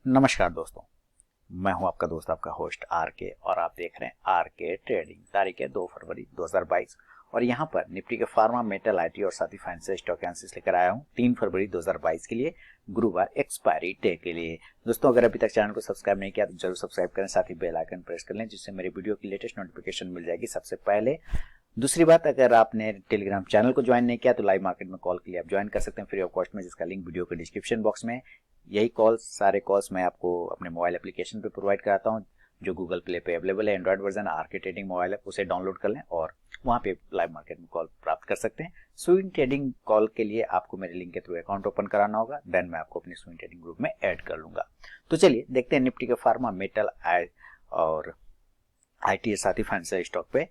नमस्कार दोस्तों, मैं हूं आपका दोस्त, आपका होस्ट आर के, और आप देख रहे हैं आर के ट्रेडिंग। तारीख है 2 फरवरी 2022 और यहां पर निफ्टी के फार्मा, मेटल, आईटी और साथ ही फाइनेंशियल स्टॉक एनालिसिस लेकर आया हूं 3 फरवरी 2022 के लिए, गुरुवार एक्सपायरी डे के लिए। दोस्तों, अगर अभी तक चैनल को सब्सक्राइब नहीं किया तो जरूर सब्सक्राइब करें, साथ ही बेल आइकन प्रेस कर लें जिससे मेरे वीडियो की लेटेस्ट नोटिफिकेशन मिल जाएगी सबसे पहले। दूसरी बात, अगर आपने टेलीग्राम चैनल को ज्वाइन नहीं किया तो लाइव मार्केट में कॉल के लिए आप ज्वाइन कर सकते हैं फ्री ऑफ कॉस्ट में, जिसका लिंक वीडियो के डिस्क्रिप्शन बॉक्स में है। यही कॉल्स, सारे कॉल्स मैं आपको अपने मोबाइल एप्लीकेशन पे प्रोवाइड कराता हूँ जो गूगल प्ले पे अवेलेबल है। एंड्रॉइड वर्जन आर के ट्रेडिंग मोबाइल ऐप, उसे डाउनलोड कर लें और वहाँ पे लाइव मार्केट में कॉल प्राप्त कर सकते हैं। स्विंग ट्रेडिंग कॉल के लिए आपको मेरे लिंक के थ्रू अकाउंट ओपन कराना होगा, देन मैं आपको अपने स्विंग ट्रेडिंग ग्रुप में ऐड कर लूंगा। तो चलिए देखते हैं निफ्टी के फार्मा, मेटल और आईटी साथ ही फाइनेंशियल स्टॉक पे।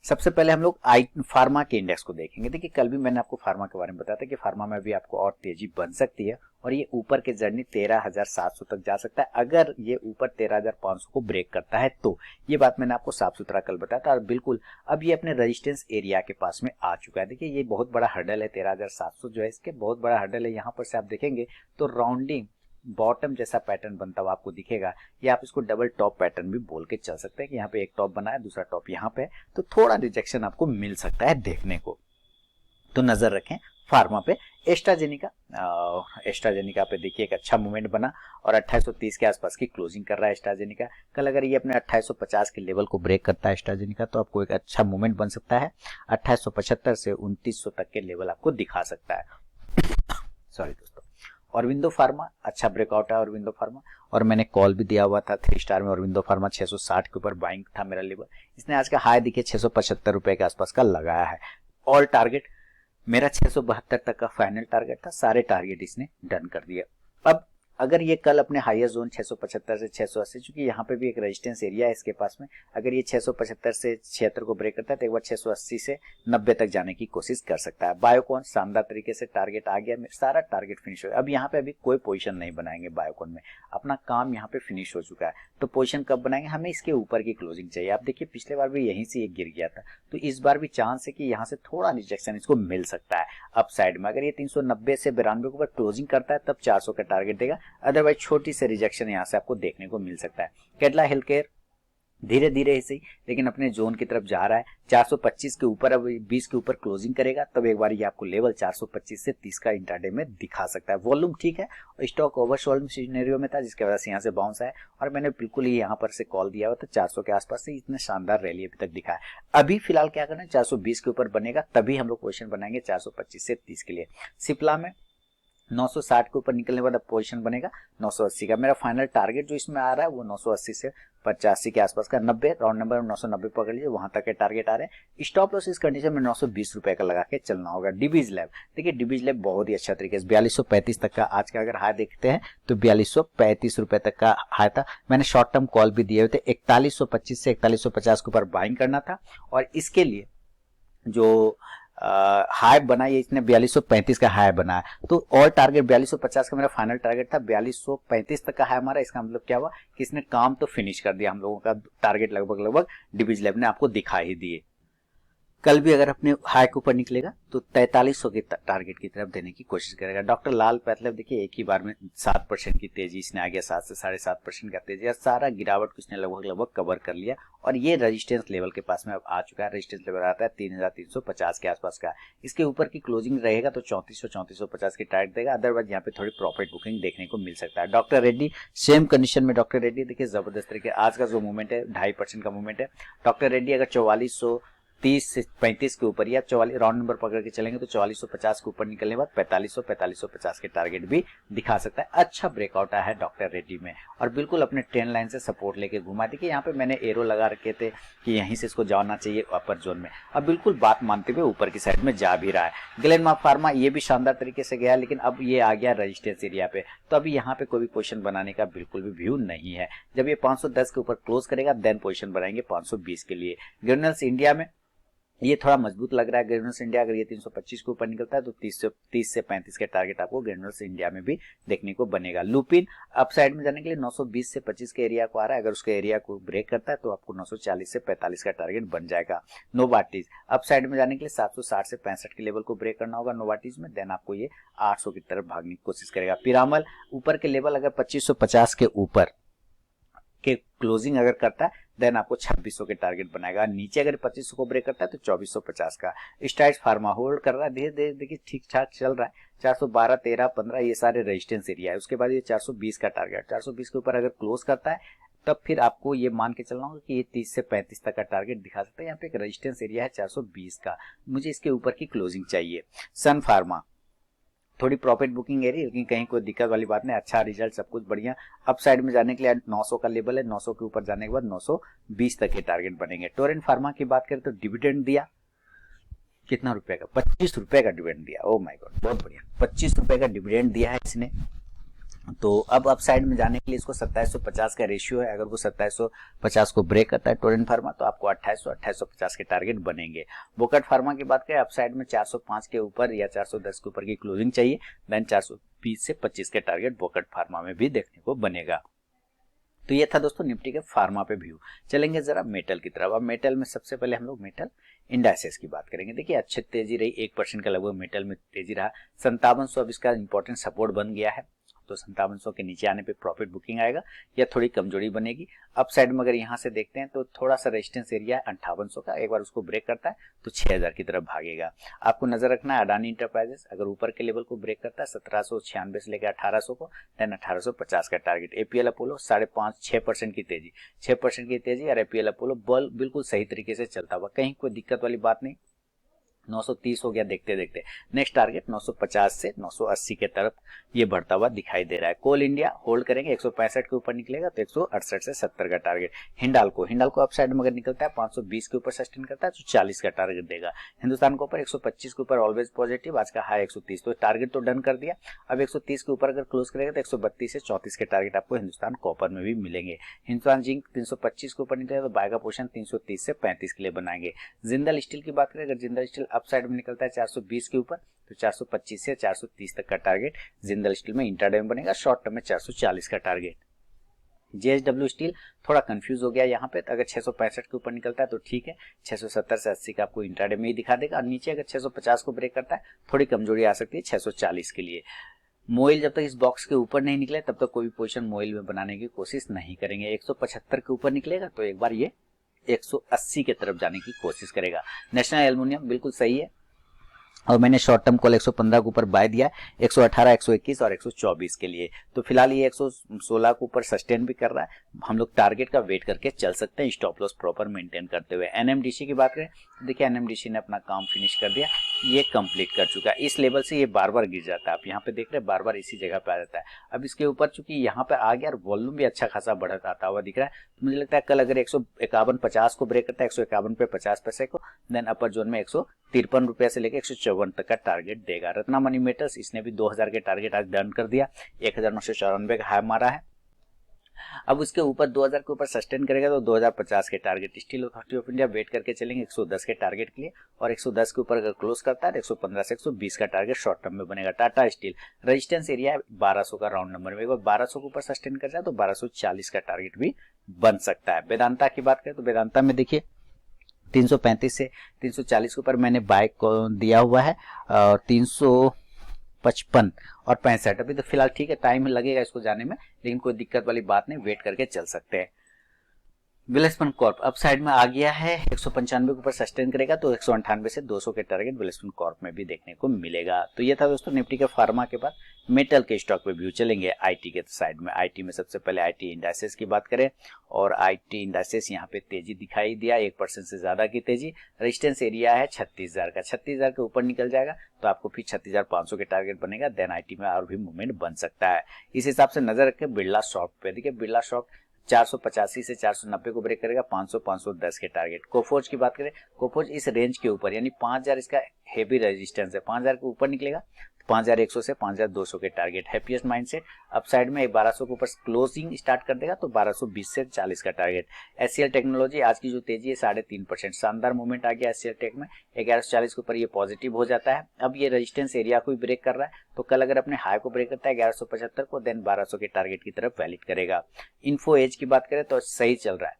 सबसे पहले हम लोग फार्मा के इंडेक्स को देखेंगे। देखिए, कल भी मैंने आपको फार्मा के बारे में बताया था कि फार्मा में भी आपको और तेजी बन सकती है और ये ऊपर के जर्नी 13,700 तक जा सकता है। अगर ये ऊपर 13,500 को ब्रेक करता है तो ये बात मैंने आपको साफ सुथरा कल बताया था। और बिल्कुल अब ये अपने रेजिस्टेंस एरिया के पास में आ चुका है। देखिए, ये बहुत बड़ा हर्डल है, 13,700 जो है इसके बहुत बड़ा हर्डल है। यहाँ पर से आप देखेंगे तो राउंडिंग बॉटम जैसा पैटर्न बनता हुआ आपको दिखेगा, या आप इसको डबल टॉप पैटर्न भी बोल के चल सकते हैं कि यहाँ पे एक टॉप बना है, दूसरा टॉप यहाँ पे, तो थोड़ा रिजेक्शन आपको मिल सकता है देखने को। तो नजर रखें फार्मा पे। एस्ट्राजेनिका पे देखिए एक अच्छा मूवमेंट बना और 2830 के आसपास की क्लोजिंग कर रहा है एस्ट्राजेनिका। कल अगर ये अपने 2850 के लेवल को ब्रेक करता है एस्ट्राजेनिका तो आपको एक अच्छा मूवमेंट बन सकता है। 2875 से 2900 तक के लेवल आपको दिखा सकता है। सॉरी दोस्तों। औरबिंदो फार्मा अच्छा ब्रेकआउट है औरबिंदो फार्मा, और मैंने कॉल भी दिया हुआ था 3 स्टार में। औरबिंदो फार्मा 660 के ऊपर बाइंग था मेरा लेवल। इसने आज का हाई देखिए 675 रुपए के आसपास का लगाया है। ऑल टारगेट मेरा 672 तक का फाइनल टारगेट था, सारे टारगेट इसने डन कर दिया। अब अगर ये कल अपने हाईएस्ट जोन 675 से 680, चूंकि यहाँ पे भी एक रेजिस्टेंस एरिया है इसके पास में, अगर ये 675 से 76 को ब्रेक करता है तो एक बार 680 से 90 तक जाने की कोशिश कर सकता है। बायोकॉन शानदार तरीके से टारगेट आ गया, सारा टारगेट फिनिश हो गया। अब यहाँ पे अभी कोई पोजीशन नहीं बनाएंगे बायोकॉन में, अपना काम यहाँ पे फिनिश हो चुका है। तो पोजीशन कब बनाएंगे, हमें इसके ऊपर की क्लोजिंग चाहिए। आप देखिए पिछले बार भी यहीं से ये गिर गया था, तो इस बार भी चांस है कि यहाँ से थोड़ा रिजेक्शन इसको मिल सकता है अप साइड में। अगर ये 390 से 92 के ऊपर क्लोजिंग करता है तब 400 का टारगेट देगा, अदरवाइज छोटी से रिजेक्शन यहाँ से आपको देखने को मिल सकता है। केडला हेल्थ केयर धीरे धीरे ही सही लेकिन अपने जोन की तरफ जा रहा है। 425 के ऊपर, अब 20 के ऊपर क्लोजिंग करेगा तब एक बार ये आपको लेवल 425 से 30 का इंट्राडे में दिखा सकता है। वॉल्यूम ठीक है, स्टॉक ओवरसोल्ड सिनेरियो में था जिसकी वजह से यहाँ से बाउंस आया, और मैंने बिल्कुल ही यहाँ पर से कॉल दिया हुआ था 400 के आसपास से। इतने शानदार रैली अभी तक दिखा है। अभी फिलहाल क्या करना है, 420 के ऊपर बनेगा तभी हम लोग क्वेश्चन बनाएंगे 425 से 30 के लिए। सिप्ला में 960 के ऊपर निकलने वाला पोजीशन बनेगा 980 का। मेरा फाइनल टारगेट जो इसमें आ रहा है वो 980 से 85 के आसपास का, 90 राउंड नंबर 990 पकड़ लीजिए, वहां तक के टारगेट आ रहे हैं। स्टॉप लॉस इस कंडीशन में 920 रुपए का लगा के चलना होगा। डिबीज लैब देखिए, डिबीज लैब बहुत ही अच्छा तरीके से 4235 तक का आज का अगर हाई देखते हैं तो 4235 रुपए तक का हाई था। मैंने शॉर्ट टर्म कॉल भी दिए हुए थे, 4125 से 4150 के ऊपर बाइंग करना था, और इसके लिए जो हाई बना ये इसने 4235 का हाई बनाया। तो और टारगेट 4250 का मेरा फाइनल टारगेट था, 4235 तक का हाई हमारा। इसका मतलब क्या हुआ कि इसने काम तो फिनिश कर दिया, हम लोगों का टारगेट लगभग डिबीज लैब ने आपको दिखा ही दिए। कल भी अगर अपने हाई के ऊपर निकलेगा तो 4300 के टारगेट की तरफ देने की कोशिश करेगा। डॉक्टर लाल पैथलैब देखिए एक ही बार में 7% की तेजी इसने आ गया, 7 से 7.5% का तेजी, सारा गिरावट को इसने लगभग कवर कर लिया, और ये रेजिस्टेंस लेवल के पास में अब आ चुका है। रेजिस्टेंस लेवल आता है 3350 के आसपास का। इसके ऊपर की क्लोजिंग रहेगा तो 3450 की टारगेट देगा, अदरवाइज यहाँ पे थोड़ी प्रॉफिट बुकिंग देखने को मिल सकता है। डॉक्टर रेड्डी सेम कंडीशन में, डॉक्टर रेड्डी देखिए जबरदस्त तरीके आज का जो मूवमेंट है 2.5% का मूवमेंट है। डॉक्टर रेड्डी अगर 4430 से 35 के ऊपर या 44 राउंड नंबर पकड़ के चलेंगे तो 4450 के ऊपर निकलने के बाद 4550 के टारगेट भी दिखा सकता है। अच्छा ब्रेकआउट आया है डॉक्टर रेड्डी में, और बिल्कुल अपने ट्रेंड लाइन से सपोर्ट लेके घुमा। देखिए यहाँ पे मैंने एरो लगा रखे थे कि यहीं से इसको जाना चाहिए अपर जोन में, अब बिल्कुल बात मानते हुए ऊपर की साइड में जा भी रहा है। ग्लेनमार्क फार्मा ये भी शानदार तरीके से गया, लेकिन अब ये आ गया रेजिस्टेंस एरिया पे, तो अभी यहाँ पे कोई भी पोजीशन बनाने का बिल्कुल भी व्यू नहीं है। जब ये 510 के ऊपर क्लोज करेगा देन पोजीशन बनाएंगे 520 के लिए। ग्रेन्यूल्स इंडिया में ये थोड़ा मजबूत लग रहा है ग्रेन्यूल्स इंडिया। अगर ये 325 के ऊपर निकलता है तो 30 से 35 के टारगेट आपको ग्रेन्यूल्स इंडिया में भी देखने को बनेगा। लुपिन अप साइड में जाने के लिए 920 से 25 के एरिया को आ रहा है। अगर उसके एरिया को ब्रेक करता है तो आपको 940 से 45 का टारगेट बन जाएगा। नोवार्टिस अप साइड में जाने के लिए 760 से 65 के लेवल को ब्रेक करना होगा नोवार्टिस में, देन आपको ये 800 की तरफ भागने की कोशिश करेगा। पिरामल ऊपर के लेवल अगर 2550 के ऊपर के क्लोजिंग अगर करता है देन आपको 2600 के टारगेट बनाएगा। नीचे अगर 2500 को ब्रेक करता है तो 2450 का। स्ट्राइड्स फार्मा होल्ड कर रहा है, धीरे धीरे देखिए ठीक ठाक चल रहा है। 412, 13, 15 ये सारे रेजिस्टेंस एरिया है। उसके बाद ये 420 का टारगेट, 420 के ऊपर अगर क्लोज करता है तब फिर आपको ये मान के चलना होगा कि ये 30 से 35 तक का टारगेट दिखा सकता है। यहाँ पे एक रेजिस्टेंस एरिया है 420 का, मुझे इसके ऊपर की क्लोजिंग चाहिए। सन फार्मा थोड़ी प्रॉफिट बुकिंग एरिया, लेकिन कहीं कोई दिक्कत वाली बात नहीं, अच्छा रिजल्ट, सब कुछ बढ़िया। अप साइड में जाने के लिए 900 का लेवल है, 900 के ऊपर जाने के बाद 920 तक के टारगेट बनेंगे। टोरेंट फार्मा की बात करें तो डिविडेंड दिया कितना रुपए का, 25 रुपए का डिविडेंड दिया। ओ माय गॉड, बहुत बढ़िया, 25 रुपए का डिविडेंड दिया है इसने। तो अब अप साइड में जाने के लिए इसको 2750 का रेशियो है। अगर वो 2750 को ब्रेक करता है टोरेंट फार्मा तो आपको 2850 के टारगेट बनेंगे। बोकट फार्मा की बात करें अप साइड में 405 के ऊपर या 410 के ऊपर की क्लोजिंग चाहिए, देन 420 से 25 के टारगेट बोकट फार्मा में भी देखने को बनेगा। तो ये था दोस्तों निफ्टी के फार्मा पे व्यू। चलेंगे जरा मेटल की तरफ। अब मेटल में सबसे पहले हम लोग मेटल इंडाइसेस की बात करेंगे। देखिए अच्छी तेजी रही, 1% का लगभग मेटल में तेजी रहा। 5700 अब इसका इंपॉर्टेंट सपोर्ट बन गया है, तो 5700 के नीचे आने पे प्रॉफिट बुकिंग आएगा या थोड़ी कमजोरी बनेगी। अप साइड में अगर यहाँ से देखते हैं तो थोड़ा सा रेजिस्टेंस एरिया है 5800 का, एक बार उसको ब्रेक करता है तो 6000 की तरफ भागेगा। आपको नजर रखना है अडानी इंटरप्राइजेस, अगर ऊपर के लेवल को ब्रेक करता है 1796 से लेकर 1800 को, देन 1850 का टारगेट। एपीएल अपोलो 5.5-6% की तेजी, 6% की तेजी, और एपीएल अपोलो बल बिल्कुल सही तरीके से चलता हुआ, कहीं कोई दिक्कत वाली बात नहीं। 930 हो गया देखते देखते। नेक्स्ट टारगेट 950 से 980 के तरफ ये बढ़ता हुआ दिखाई दे रहा है। कोल इंडिया होल्ड करेंगे, 165 के ऊपर निकलेगा तो 168 से 70 का टारगेट। हिंडाल्को अप साइड में अगर निकलता है 520 के ऊपर सस्टेन करता है तो 40 का टारगेट देगा। हिंदुस्तान को ऊपर 125 के ऊपर ऑलवेज पॉजिटिव, आज का हाई 130, तो टारगेट तो डन कर दिया। अब 130 के ऊपर अगर क्लोज करेगा तो 132 से 34 के टारगेट आपको हिंदुस्तान कॉपर में भी मिलेंगे। हिंदुस्तान जिंक 325 के ऊपर निकलेगा तो बाय का पोजीशन 330 से 35 के लिए बनाएंगे। जिंदल स्टील की बात करें, अगर जिंदल स्टील अप साइड में निकलता है 420 के ऊपर तो 425 से 430 तक का टारगेट जिंदल स्टील में इंट्राडे में बनेगा। शॉर्ट टर्म में 440 का टारगेट। जेएसडब्ल्यू स्टील थोड़ा कंफ्यूज हो गया यहाँ पे, तो अगर 665 के ऊपर निकलता है तो ठीक है, 670 से 80 का आपको इंट्राडे में ही दिखा देगा। और नीचे अगर 650 को ब्रेक करता है थोड़ी कमजोरी आ सकती है 640 के लिए। मोइल जब तक इस बॉक्स के ऊपर नहीं निकले तब तक कोई पोजीशन मोइल में बनाने की कोशिश नहीं करेंगे। 175 के ऊपर निकलेगा तो एक बार ये 180 के तरफ जाने की कोशिश करेगा। नेशनल एल्युमिनियम बिल्कुल सही है, और मैंने शॉर्ट टर्म कॉल 115 के ऊपर बाय दिया, 118, 121 और 124 के लिए। तो फिलहाल ये 116 के ऊपर सस्टेन भी कर रहा है, हम लोग टारगेट का वेट करके चल सकते हैं स्टॉप लॉस प्रॉपर मेंटेन करते हुए। एनएमडीसी की बात करें, देखिए एनएमडीसी ने अपना काम फिनिश कर दिया, ये कंप्लीट कर चुका है। इस लेवल से ये बार बार गिर जाता है, आप यहाँ पे देख रहे हैं बार बार इसी जगह पे आ जाता है। अब इसके ऊपर चूंकि यहाँ पे आ गया और वॉल्यूम भी अच्छा खासा बढ़त आता हुआ दिख रहा है, तो मुझे लगता है कल अगर 151.50 को ब्रेक करता है 151 पे 50 पैसे को, देन अपर जोन में 153 रुपए से लेकर 154 तक का टारगेट देगा। रत्ना मनी मेटल्स, इसने भी 2000 के टारगेट आज डन कर दिया, 1994 का हाई मारा है। अब उसके ऊपर 2000 के ऊपर सस्टेन करेगा तो 2050 के target. Steel Authority of India wait करके चलेंगे 110 के टारगेट के लिए, और 110 के ऊपर अगर क्लोज करता है 115 से 120 का टारगेट शॉर्ट टर्म में बनेगा। टाटा स्टील रेजिस्टेंस एरिया है 1200 का राउंड नंबर में, 1200 के ऊपर सस्टेन कर जाए तो 1240 का टारगेट भी बन सकता है। वेदांता की बात करें तो वेदांता में देखिए 335 से 340 के ऊपर मैंने बाय को दिया हुआ है, और 355 और 65 अभी तो फिलहाल ठीक है, टाइम लगेगा इसको जाने में, लेकिन कोई दिक्कत वाली बात नहीं, वेट करके चल सकते हैं। विल्सन कॉर्प अप साइड में आ गया है, 195 के ऊपर सस्टेन करेगा तो 198 से 200 के टारगेट विल्सन कॉर्प में भी देखने को मिलेगा। तो ये था दोस्तों निफ्टी के फार्मा के बाद मेटल के स्टॉक पे व्यू। चलेंगे आईटी के साइड में। आईटी में सबसे पहले आईटी इंडाइसेस की बात करें, और आईटी इंडाइसेस यहाँ पे तेजी दिखाई दिया, 1% से ज्यादा की तेजी। रेजिस्टेंस एरिया है 36,000 का, 36,000 के ऊपर निकल जाएगा तो आपको फिर 36,500 के टारगेट बनेगा, देन आईटी में और भी मूवमेंट बन सकता है। इस हिसाब से नजर रखें बिरला सॉफ्ट पे। देखिए बिरला सॉफ्ट 485 से 490 को ब्रेक करेगा, 500 510 के टारगेट। कोफोर्ज की बात करें, कोफोर्ज इस रेंज के ऊपर यानी 5000 इसका हेवी रेजिस्टेंस है, 5000 के ऊपर निकलेगा 5100 से 5200 के टारगेट। हैप्पीएस्ट माइंडसेट अपसाइड में 1200 के ऊपर क्लोजिंग स्टार्ट कर देगा तो 1220 से 40 का टारगेट। एचसीएल टेक्नोलॉजी आज की जो तेजी है 3.5%, शानदार मूवमेंट आ गया एचसीएल टेक में, 1140 के ऊपर ये पॉजिटिव हो जाता है। अब ये रेजिस्टेंस एरिया को भी ब्रेक कर रहा है, तो कल अगर अपने हाई को ब्रेक करता है 1175 को, देन 1200 के टारगेट की तरफ वैलिड करेगा। इन्फो एज की बात करें तो सही चल रहा है।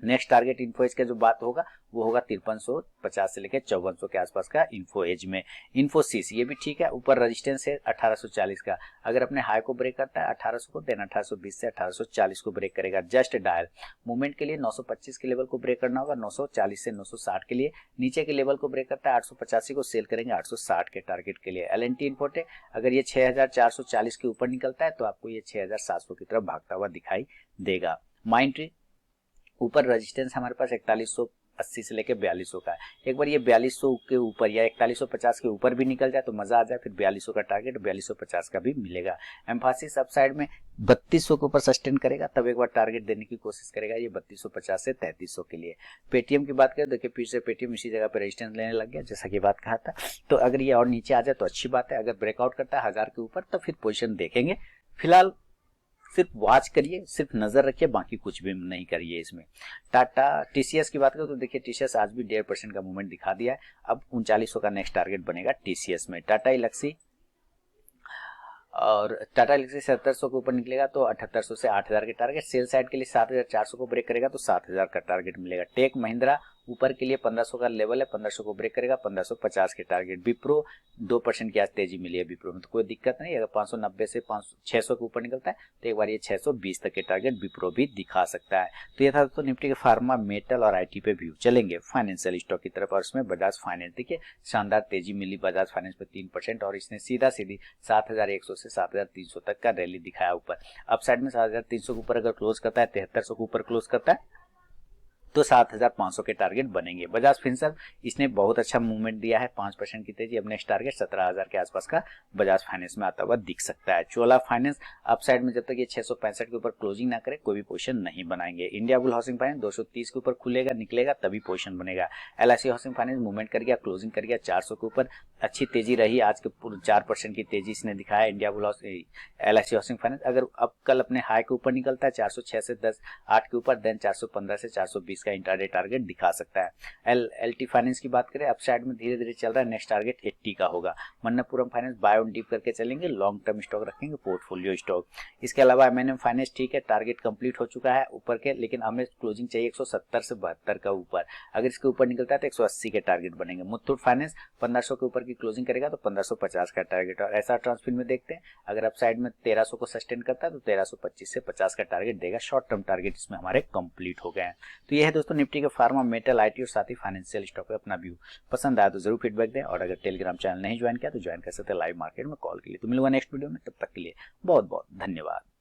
नेक्स्ट टारगेट इन्फो एज का जो बात होगा वो होगा 5350 से लेकर 5400 के आसपास का इन्फो एज में। इन्फोसिस ये भी ठीक है, ऊपर रेजिस्टेंस है 1840 का, अगर अपने हाई को ब्रेक करता है 1800 को, देन 1820 से 1840 को ब्रेक करेगा। जस्ट डायल मूवमेंट के लिए 925 के लेवल को ब्रेक करना होगा, 940 से 960 के लिए। नीचे के लेवल को ब्रेक करता है 885 को, सेल करेंगे 860 के टारगेट के लिए। एलएनटी इन्फोटेक अगर ये 6440 के ऊपर निकलता है तो आपको ये 6700 की तरफ भागता हुआ दिखाई देगा। माइंडट्री ऊपर रेजिस्टेंस हमारे पास 4180 से लेकर 4200 का है। एक बार ये 4200 के ऊपर या 4150 के ऊपर भी निकल जाए तो मजा आ जाए, फिर 4200 का टारगेट 4250 का भी मिलेगा। एम्फासिस अपसाइड में 3200 के ऊपर सस्टेन करेगा, तब एक बार टारगेट देने की कोशिश करेगा ये 3250 से 3300 के लिए। पेटीएम की बात करें, देखिए फिर से पेटीएम इसी जगह पे रेजिस्टेंस लेने लग गया, जैसा कि बात कहा था। तो अगर ये और नीचे आ जाए तो अच्छी बात है, अगर ब्रेकआउट करता है 1000 के ऊपर तो फिर पोजिशन देखेंगे। फिलहाल सिर्फ वॉच करिए, सिर्फ नजर रखिए, बाकी कुछ भी नहीं करिए इसमें। टाटा टीसीएस की बात करें तो देखिए टीसीएस आज भी 1.5% का मूवमेंट दिखा दिया है। अब 3900 का नेक्स्ट टारगेट बनेगा टीसीएस में। टाटा इलेक्सी और टाटा इलेक्सी 7700 के ऊपर निकलेगा तो 7800 से 8000 के टारगेट। सेल साइड के लिए 7400 को ब्रेक करेगा तो 7000 का टारगेट मिलेगा। टेक महिंद्रा ऊपर के लिए 1500 का लेवल है, 1500 को ब्रेक करेगा, 1550 के टारगेट। विप्रो 2% की आज तेजी मिली है विप्रो में, तो कोई दिक्कत नहीं। अगर 590 से 600 के ऊपर निकलता है तो एक बार ये 620 तक के टारगेट विप्रो भी दिखा सकता है। तो ये था दोस्तों निफ्टी के फार्मा, मेटल और आईटी पे व्यू। चलेंगे फाइनेंशियल स्टॉक की तरफ, और उसमें बजाज फाइनेंस। देखिए शानदार तेजी मिली बजाज फाइनेंस पे 3%, और इसने सीधा 7100 से 7300 तक का रैली दिखाया ऊपर। अपसाइड में 7300 के ऊपर अगर क्लोज करता है, 7300 के ऊपर क्लोज करता है तो 7500 के टारगेट बनेंगे। बजाज फिनसर्व इसने बहुत अच्छा मूवमेंट दिया है, 5% की तेजी। अब नेक्स्ट टारगेट 17000 के आसपास का बजाज फाइनेंस में आता हुआ दिख सकता है। चोला फाइनेंस अपसाइड में जब तक ये 665 के ऊपर क्लोजिंग ना करे कोई भी पोजीशन नहीं बनाएंगे। इंडिया बुल हाउसिंग फाइनेंस 230 के ऊपर खुलेगा निकलेगा तभी पोजीशन बनेगा। एलआईसी हाउसिंग फाइनेंस मूवमेंट कर गया, क्लोजिंग कर गया 400 के ऊपर, अच्छी तेजी रही आज के 4% की तेजी इसने दिखाया। India bull LIC housing finance अगर अब कल अपने हाई के ऊपर निकलता है 406 से 8 के ऊपर, देन 415 से 420 का इंट्राडे टारगेट दिखा सकता है। एलटी फाइनेंस की बात करें अपसाइड में धीरे धीरे चल रहा है, नेक्स्ट टारगेट 80 का होगा। मन्नपुरम फाइनेंस बाय ऑन डिप करके चलेंगे, लॉन्ग टर्म स्टॉक रखेंगे, पोर्टफोलियो स्टॉक। इसके अलावा एमएनएम फाइनेंस ठीक है, टारगेट कंप्लीट हो चुका है ऊपर के, लेकिन हमें क्लोजिंग चाहिए 170 से 72 का ऊपर। अगर इसके ऊपर निकलता है तो 180 के टारगेट बनेंगे। मुथूट फाइनेंस 1500 के ऊपर की क्लोजिंग करेगा तो 1550 का टारगेट। और ऐसा ट्रांसफिर में देखते हैं, अगर अपसाइड में 1300 को सस्टेन करता है तो 1325 से 50 का टारगेट देगा। शॉर्ट टर्म टारगेट इसमें हमारे कंप्लीट हो गए हैं। तो यह है दोस्तों निफ्टी के फार्मा, मेटल, आईटी और साथ ही फाइनेंशियल स्टॉक पे अपना व्यू। पसंद आया तो जरूर फीडबैक दें, और अगर टेलीग्राम चैनल नहीं ज्वाइन किया तो ज्वाइन कर सकते हैं लाइव मार्केट में कॉल के लिए। तो मिलूंगा नेक्स्ट वीडियो में, तब तक के लिए बहुत बहुत धन्यवाद।